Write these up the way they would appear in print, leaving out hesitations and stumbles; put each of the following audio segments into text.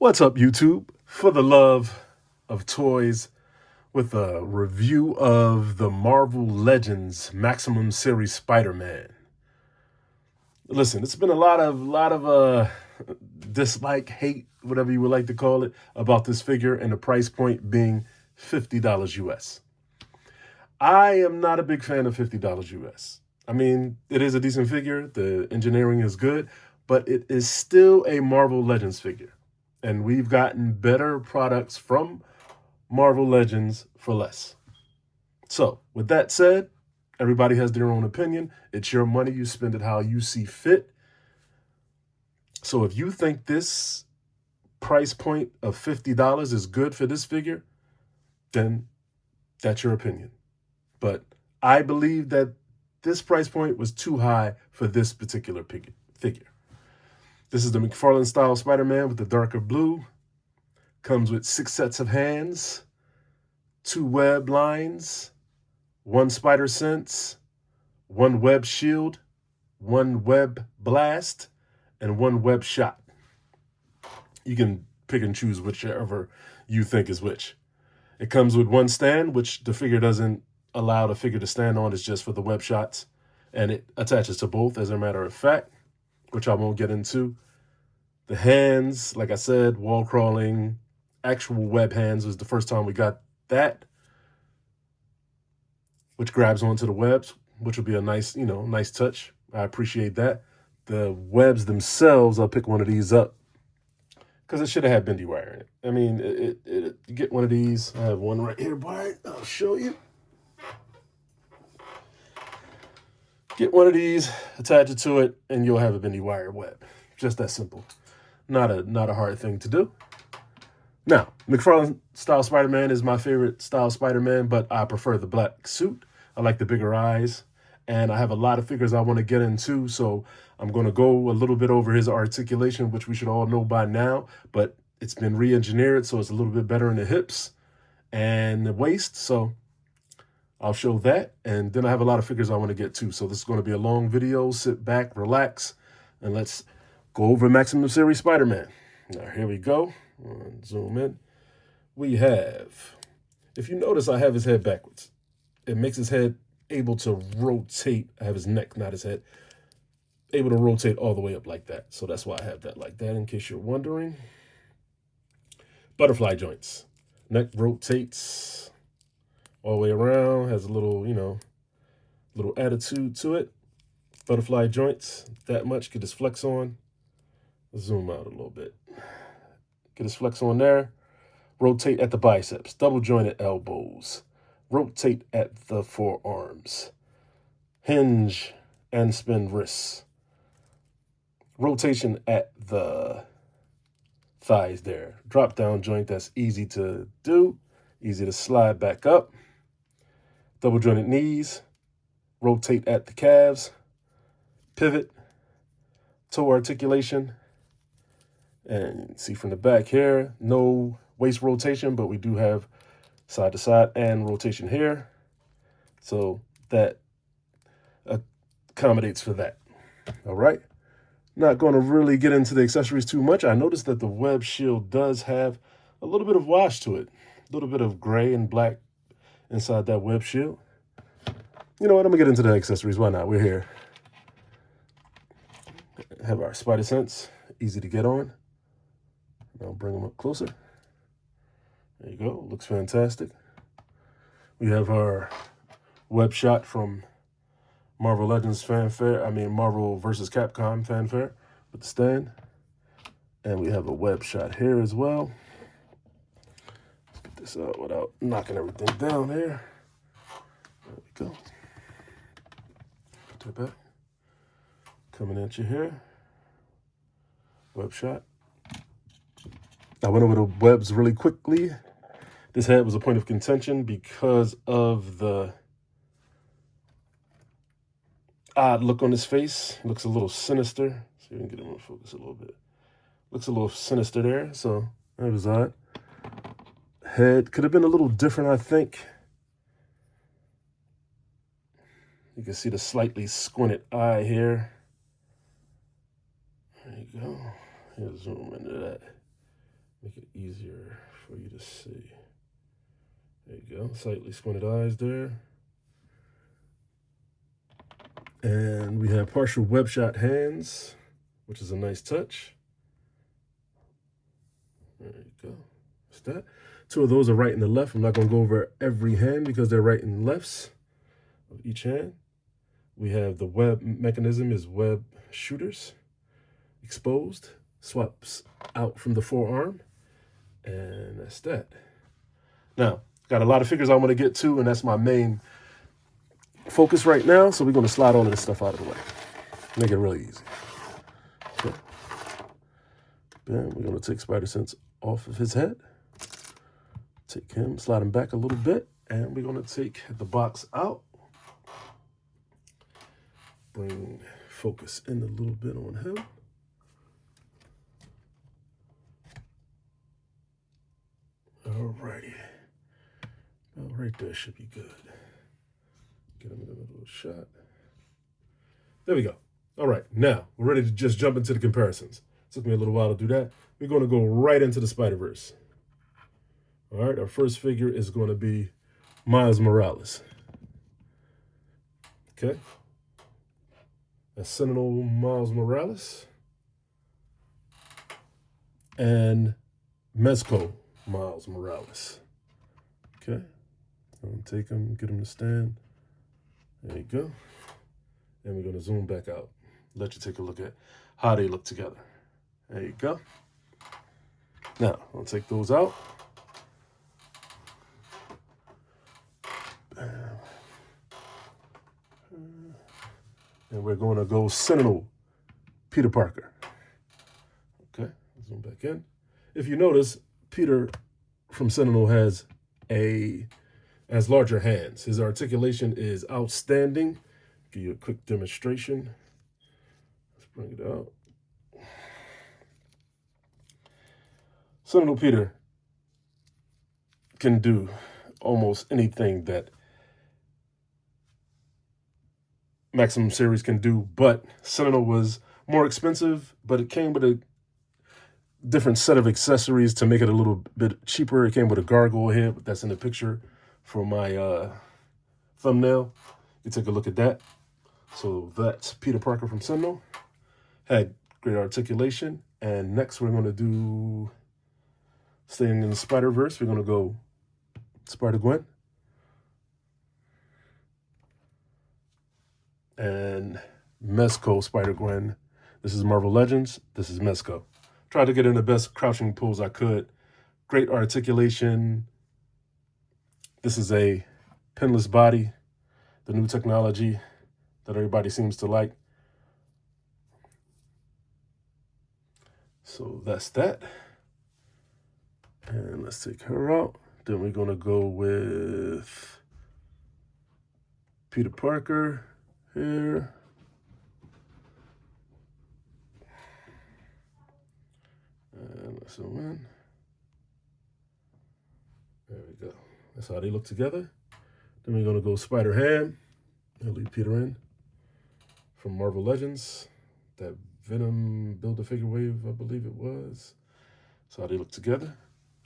What's up, YouTube? For the love of toys, with a review of the Marvel Legends Maximum Series Spider-Man. Listen, it's been a lot of dislike, hate, whatever you would like to call it, about this figure and the price point being $50 US. I am not a big fan of $50 US. I mean, it is a decent figure, the engineering is good, but it is still a Marvel Legends figure. And we've gotten better products from Marvel Legends for less. So, with that said, everybody has their own opinion. It's your money. You spend it how you see fit. So if you think this price point of $50 is good for this figure, then that's your opinion. But I believe that this price point was too high for this particular figure. This is the McFarlane style Spider-Man with the darker blue. Comes with 6 sets of hands, 2 web lines, 1 spider sense, 1 web shield, 1 web blast, and 1 web shot. You can pick and choose whichever you think is which. It comes with 1 stand, which the figure doesn't allow the figure to stand on. It's just for the web shots. And it attaches to both, as a matter of fact, which I won't get into. The hands, like I said, wall crawling, actual web hands was the first time we got that, which grabs onto the webs, which will be a nice, nice touch. I appreciate that. The webs themselves, I'll pick one of these up because it should have had bendy wire in it. I mean, you get one of these. I have one right here, boy. I'll show you. Get one of these, attach it to it, and you'll have a bendy wire web. Just that simple. Not a hard thing to do. Now, McFarlane style Spider-Man is my favorite style Spider-Man, but I prefer the black suit. I like the bigger eyes, and I have a lot of figures I want to get into, so I'm going to go a little bit over his articulation, which we should all know by now, but it's been re-engineered, so it's a little bit better in the hips and the waist, so I'll show that, and then I have a lot of figures I want to get to. So this is going to be a long video. Sit back, relax, and let's go over Maximum Series Spider-Man. Now, here we go. Zoom in. We have, if you notice, I have his head backwards. It makes his head able to rotate. I have his neck, not his head, able to rotate all the way up like that. So that's why I have that like that, in case you're wondering. Butterfly joints. Neck rotates all the way around, has a little, little attitude to it. Butterfly joints, that much. Get his flex on. Zoom out a little bit. Get his flex on there. Rotate at the biceps. Double jointed elbows. Rotate at the forearms. Hinge and spin wrists. Rotation at the thighs there. Drop down joint, that's easy to do. Easy to slide back up. Double jointed knees, rotate at the calves, pivot, toe articulation, and you can see from the back here, no waist rotation, but we do have side to side and rotation here. So that accommodates for that. All right. Not going to really get into the accessories too much. I noticed that the web shield does have a little bit of wash to it, a little bit of gray and black inside that web shield. You know what? I'm going to get into the accessories. Why not? We're here. Have our spider sense. Easy to get on. I'll bring them up closer. There you go. Looks fantastic. We have our web shot from Marvel Legends fanfare. Marvel vs. Capcom fanfare with the stand. And we have a web shot here as well. Let's get this out without knocking everything down here. There we go. Put that back. Coming at you here. Web shot. I went over the webs really quickly. This head was a point of contention because of the odd look on his face. Looks a little sinister. See if we can get him in focus a little bit. Looks a little sinister there, so that was odd. Head could have been a little different, I think. You can see the slightly squinted eye here. There you go. Here's zoom into that. Make it easier for you to see. There you go, slightly squinted eyes there. And we have partial web shot hands, which is a nice touch. There you go. That's that. Two of those are right and the left. I'm not going to go over every hand because they're right and lefts of each hand. We have the web mechanism is web shooters, exposed, swaps out from the forearm, and that's that. Now, got a lot of figures I want to get to, and that's my main focus right now, so we're going to slide all of this stuff out of the way. Make it really easy. Okay. Bam, we're going to take Spider Sense off of his head. Take him, slide him back a little bit, and we're going to take the box out. Bring focus in a little bit on him. Alrighty. Well, right there should be good. Get him in a little shot. There we go. All right, now we're ready to just jump into the comparisons. It took me a little while to do that. We're going to go right into the Spider-Verse. All right, our first figure is going to be Miles Morales. Okay. That's Sentinel Miles Morales. And Mezco Miles Morales. Okay. I'm going to take him, get him to stand. There you go. And we're going to zoom back out. Let you take a look at how they look together. There you go. Now, I'll take those out. And we're going to go Sentinel Peter Parker. Okay, zoom back in. If you notice, Peter from Sentinel has larger hands. His articulation is outstanding. Give you a quick demonstration. Let's bring it out. Sentinel Peter can do almost anything that Maximum Series can do, but Sentinel was more expensive, but it came with a different set of accessories to make it a little bit cheaper. It came with a gargoyle head, but that's in the picture for my thumbnail. You take a look at that. So that's Peter Parker from Sentinel. Had great articulation. And next we're going to do, staying in the Spider-Verse, we're going to go Spider-Gwen. And Mezco Spider-Gwen. This is Marvel Legends. This is Mezco. Tried to get in the best crouching pose I could. Great articulation. This is a pinless body, the new technology that everybody seems to like. So that's that. And let's take her out. Then we're going to go with Peter Parker here. And let's zoom in. There we go. That's how they look together. Then we're going to go Spider-Ham. I'll leave Peter in. From Marvel Legends. That Venom Build-A-Figure wave, I believe it was. That's how they look together.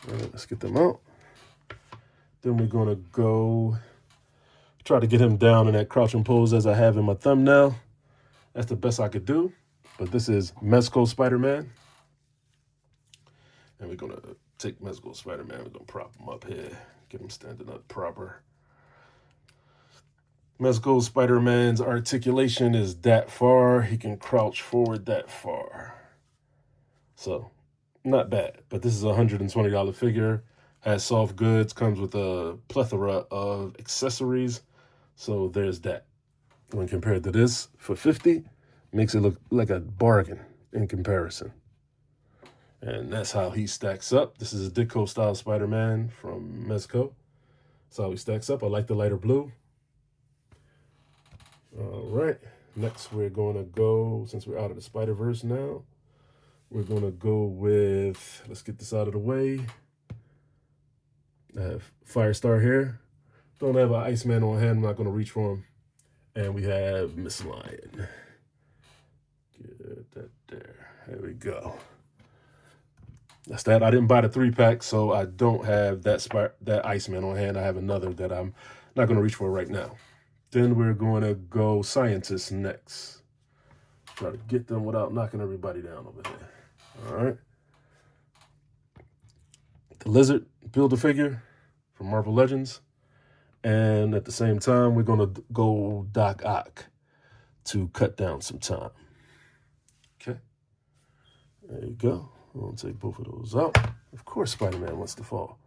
All right, let's get them out. Then we're going to go try to get him down in that crouching pose as I have in my thumbnail. That's the best I could do. But this is Mezco Spider-Man. And we're going to take Mezco Spider-Man. We're going to prop him up here. Get him standing up proper. Mezco Spider-Man's articulation is that far. He can crouch forward that far. So, not bad. But this is a $120 figure. Has soft goods. Comes with a plethora of accessories. So there's that. When compared to this for $50, makes it look like a bargain in comparison. And that's how he stacks up. This is a Ditko style Spider-Man from Mezco. That's how he stacks up. I like the lighter blue. All right. Next, we're going to go, since we're out of the Spider-Verse now, we're going to go with, let's get this out of the way. I have Firestar here. Don't have an Iceman on hand. I'm not going to reach for him. And we have Miss Lion. Get that there. There we go. That's that. I didn't buy the 3-pack, so I don't have that Iceman on hand. I have another that I'm not going to reach for right now. Then we're going to go Scientists next. Try to get them without knocking everybody down over here. All right. The Lizard Build-A-Figure from Marvel Legends. And at the same time, we're going to go Doc Ock to cut down some time. Okay. There you go. I'm going to take both of those out. Of course Spider-Man wants to fall.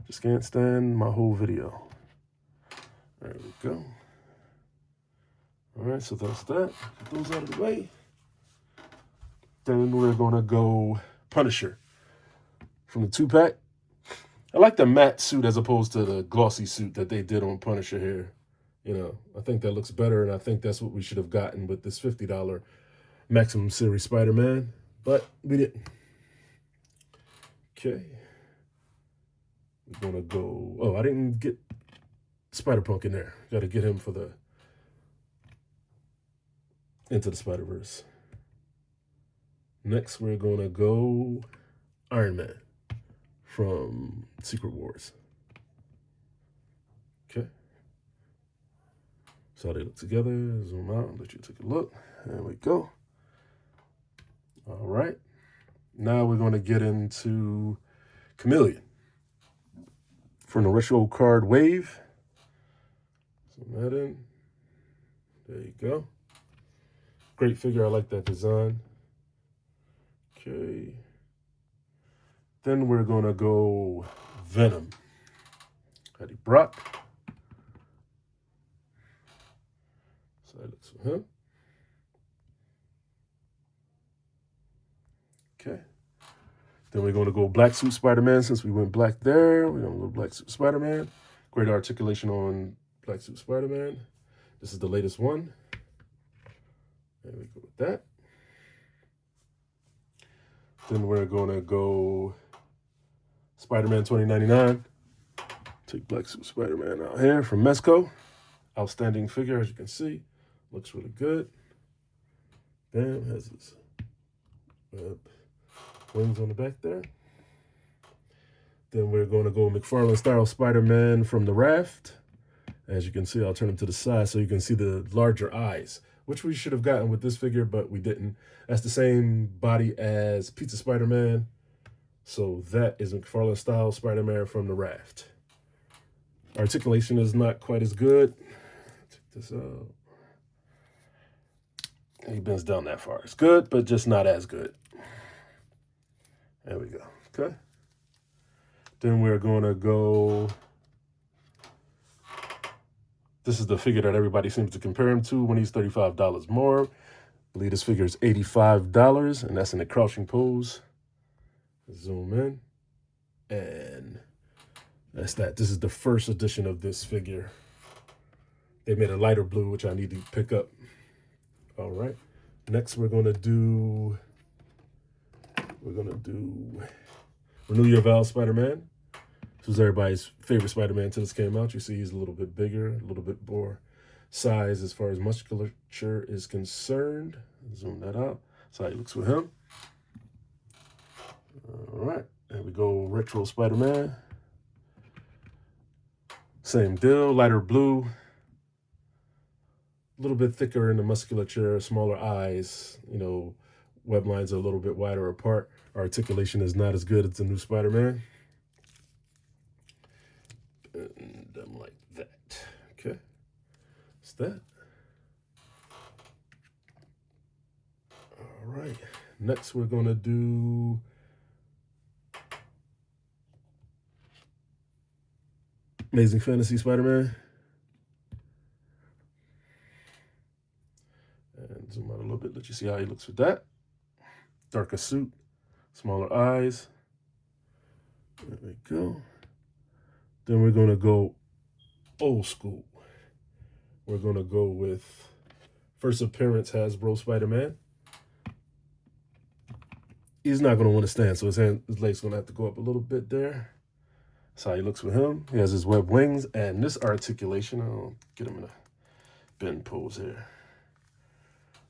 Just can't stand my whole video. There we go. All right, so that's that. Get those out of the way. Then we're going to go Punisher from the 2-pack. I like the matte suit as opposed to the glossy suit that they did on Punisher here. You know, I think that looks better, and I think that's what we should have gotten with this $50 Maximum Series Spider-Man, but we didn't. Okay. We're going to go... Oh, I didn't get Spider-Punk in there. Got to get him for the Into the Spider-Verse. Next, we're going to go Iron Man from Secret Wars. Okay. So they look together. Zoom out. Let you take a look. There we go. All right. Now we're going to get into Chameleon from the retro card Wave. Zoom that in. There you go. Great figure. I like that design. Okay. Then we're going to go Venom. Eddie Brock. So that looks for him. Okay. Then we're going to go Black Suit Spider-Man. Since we went black there, we're going to go Black Suit Spider-Man. Great articulation on Black Suit Spider-Man. This is the latest one. There we go with that. Then we're going to go Spider-Man 2099. Take Black Suit Spider-Man out here from Mezco. Outstanding figure, as you can see. Looks really good. Bam, has his wings on the back there. Then we're going to go McFarlane style Spider-Man from the Raft. As you can see, I'll turn him to the side so you can see the larger eyes, which we should have gotten with this figure, but we didn't. That's the same body as Pizza Spider-Man. So that is McFarlane style Spider-Man from the Raft. Articulation is not quite as good. Check this out. He bends down that far. It's good, but just not as good. There we go. Okay. Then we're going to go... This is the figure that everybody seems to compare him to when he's $35 more. I believe this figure is $85, and that's in a crouching pose. Zoom in. And that's that. This is the first edition of this figure. They made a lighter blue, which I need to pick up. All right. Next, we're going to do Renew Your Vows Spider-Man. This was everybody's favorite Spider-Man until this came out. You see he's a little bit bigger, a little bit more size as far as musculature is concerned. Zoom that out. That's how he looks with him. All right. There we go. Retro Spider-Man. Same deal. Lighter blue. A little bit thicker in the musculature, smaller eyes. You know, web lines are a little bit wider apart. Articulation is not as good as the new Spider-Man. And I'm like that. Okay. That's that. All right. Next, we're going to do Amazing Fantasy Spider-Man. And zoom out a little bit, let you see how he looks with that. Darker suit, smaller eyes. There we go. Then we're going to go old school. We're going to go with first appearance Hasbro Spider-Man. He's not going to want to stand, so his leg's going to have to go up a little bit there. That's how he looks with him. He has his web wings, and this articulation, I'll get him in a bend pose here.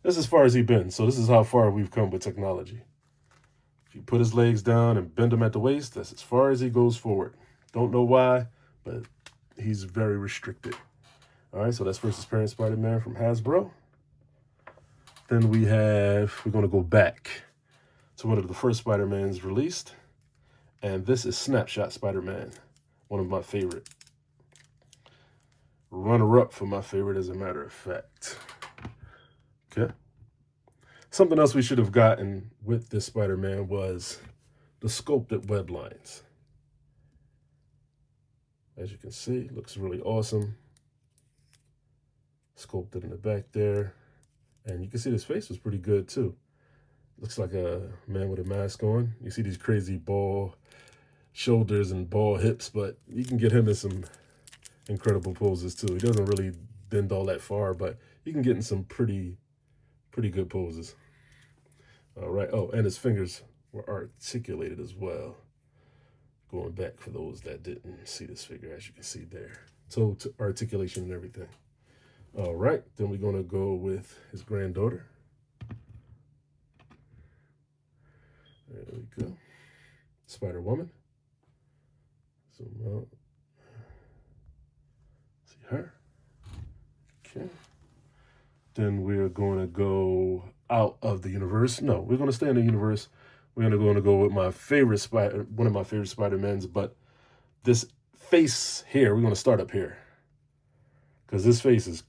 This is as far as he bends, so this is how far we've come with technology. If you put his legs down and bend them at the waist, that's as far as he goes forward. Don't know why, but he's very restricted. All right, so that's versus Parent Spider-Man from Hasbro. Then we're going to go back to one of the first Spider-Mans released. And this is Snapshot Spider-Man, one of my favorite. Runner-up for my favorite, as a matter of fact. Okay. Something else we should have gotten with this Spider-Man was the sculpted web lines. As you can see, it looks really awesome. Sculpted in the back there. And you can see his face was pretty good too. Looks like a man with a mask on. You see these crazy ball shoulders and ball hips, but you can get him in some incredible poses too. He doesn't really bend all that far, but you can get in some pretty good poses. All right. Oh, and his fingers were articulated as well. Going back for those that didn't see this figure, as you can see there. Toe to articulation and everything. All right. Then we're going to go with his granddaughter. There we go. Spider-Woman. Zoom out. See her. Okay. Then we're going to go out of the universe. No, we're going to stay in the universe. We're going to go with my favorite one of my favorite Spider-Mans, but this face here, we're going to start up here. Because this face is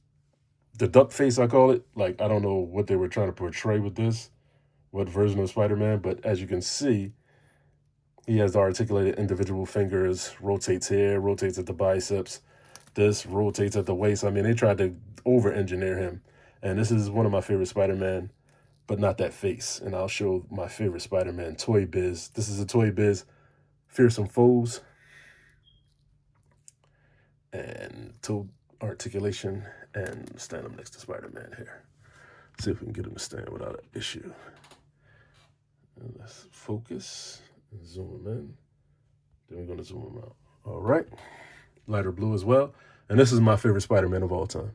the duck face, I call it. Like, I don't know what they were trying to portray with this, what version of Spider-Man, but as you can see, he has the articulated individual fingers, rotates here, rotates at the biceps. This rotates at the waist. I mean, they tried to over-engineer him. And this is one of my favorite Spider-Man, but not that face. And I'll show my favorite Spider-Man, Toy Biz. This is a Toy Biz Fearsome Foes. And toe articulation, and stand him next to Spider-Man here. See if we can get him to stand without an issue. And let's focus. Zoom him in. Then we're going to zoom him out. All right. Lighter blue as well. And this is my favorite Spider-Man of all time.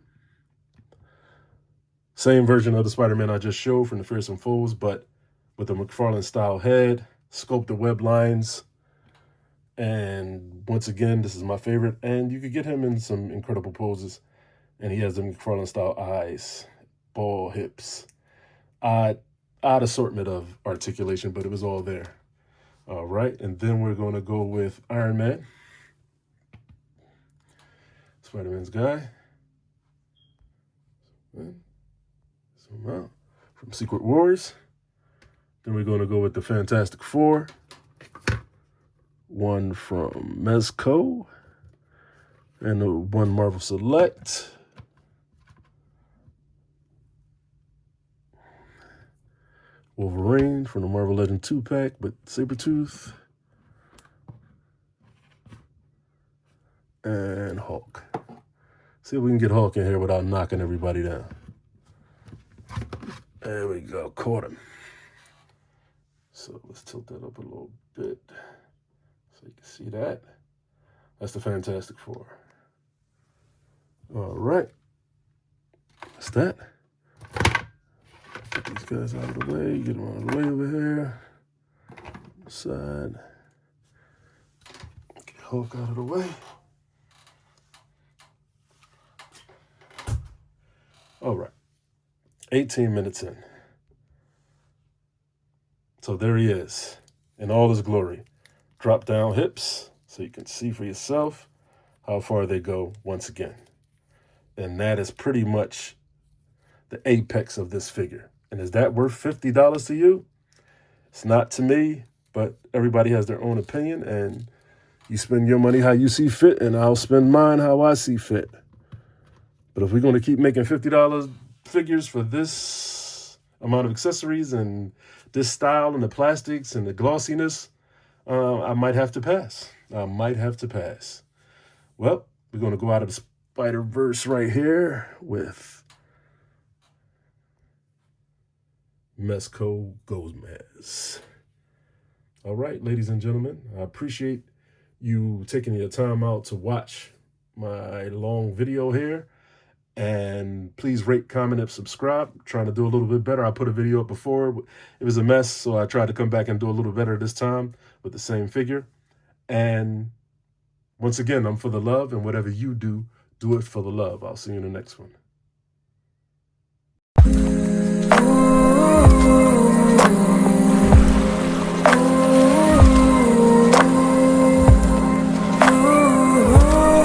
Same version of the Spider-Man I just showed from the Fearsome Foes, but with a McFarlane-style head, sculpted web lines. And once again, this is my favorite. And you could get him in some incredible poses. And he has the McFarlane-style eyes, ball hips, odd assortment of articulation, but it was all there. All right, and then we're going to go with Iron Man. Spider-Man's guy. Zoom out. From Secret Wars. Then we're going to go with the Fantastic Four. One from Mezco. And the one Marvel Select. Wolverine from the Marvel Legend 2-pack, but Sabretooth. And Hulk. See if we can get Hulk in here without knocking everybody down. There we go, caught him. So let's tilt that up a little bit so you can see that. That's the Fantastic Four. All right, that's that. Get these guys out of the way, get them out of the way over here. Side. Get Hulk out of the way. All right, 18 minutes in. So there he is in all his glory. Drop down hips so you can see for yourself how far they go once again. And that is pretty much the apex of this figure. And is that worth $50 to you? It's not to me, but everybody has their own opinion, and you spend your money how you see fit, and I'll spend mine how I see fit. But if we're going to keep making $50 figures for this amount of accessories and this style and the plastics and the glossiness, I might have to pass. I might have to pass. Well, we're going to go out of the Spider-Verse right here with Mezco Gomez. All right, ladies and gentlemen, I appreciate you taking your time out to watch my long video here. And please rate, comment, and subscribe. I'm trying to do a little bit better. I put a video up before. It was a mess, so I tried to come back and do a little better this time with the same figure. And once again, I'm for the love, and whatever you do, do it for the love. I'll see you in the next one.